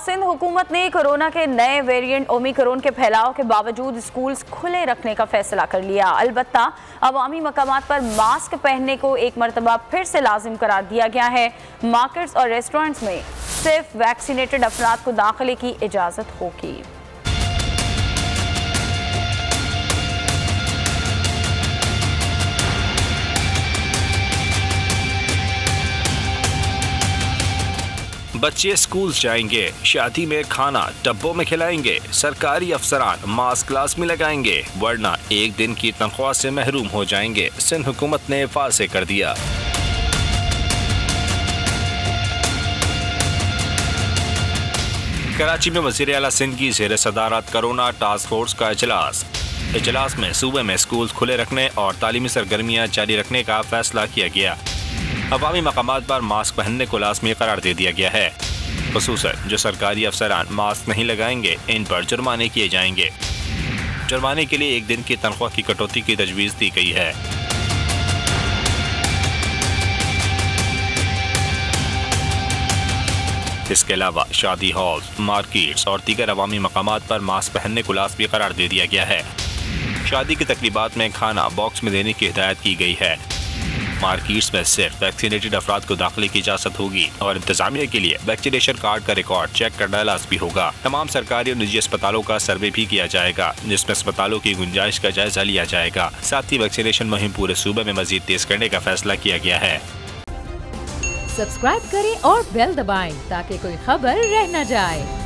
सिंध हुकूमत ने कोरोना के नए वेरिएंट ओमिक्रॉन के फैलाव के बावजूद स्कूल्स खुले रखने का फैसला कर लिया। अलबत्ता अवामी मकामात पर मास्क पहनने को एक मरतबा फिर से लाजिम करार दिया गया है। मार्केट्स और रेस्टोरेंट्स में सिर्फ वैक्सीनेटेड अफराद को दाखिले की इजाज़त होगी। बच्चे स्कूल जाएंगे, शादी में खाना डब्बों में खिलाएंगे, सरकारी अफसरान मास्क लाजमी लगाएंगे, वरना एक दिन की तनख्वाह से महरूम हो जाएंगे। सिंध हुकूमत ने वाज़ेह कर दिया। कराची में वज़ीर आला सिंध की ज़ेर सदारत कोरोना टास्क फोर्स का इजलास में सूबे में स्कूल खुले रखने और तालीमी सरगर्मियाँ जारी रखने का फैसला किया गया। अवामी मकामात पर मास्क पहनने को लाज़मी करार दे दिया गया है। खुसूसन जो सरकारी अफसरान मास्क नहीं लगाएंगे, इन पर जुर्माने किए जाएंगे। जुर्माने के लिए एक दिन की तनख्वाह की कटौती की तजवीज़ दी गई है। इसके अलावा शादी हॉल, मार्केट्स और दीगर अवामी मकामात पर मास्क पहनने को लाज़मी करार दे दिया गया है। शादी की तकरीबात में खाना बॉक्स में देने की हिदायत की गई है। मार्केट्स में सिर्फ वैक्सीनेटेड अफराद को दाखिले की इजाज़त होगी और इंतजामिया के लिए वैक्सीनेशन कार्ड का रिकॉर्ड चेक करना लाज़मी होगा। तमाम सरकारी और निजी अस्पतालों का सर्वे भी किया जाएगा, जिसमें अस्पतालों की गुंजाइश का जायजा लिया जाएगा। साथ ही वैक्सीनेशन मुहिम पूरे सूबे में मजीद तेज करने का फैसला किया गया है। सब्सक्राइब करें और बेल दबाएं ताकि कोई खबर रह न जाए।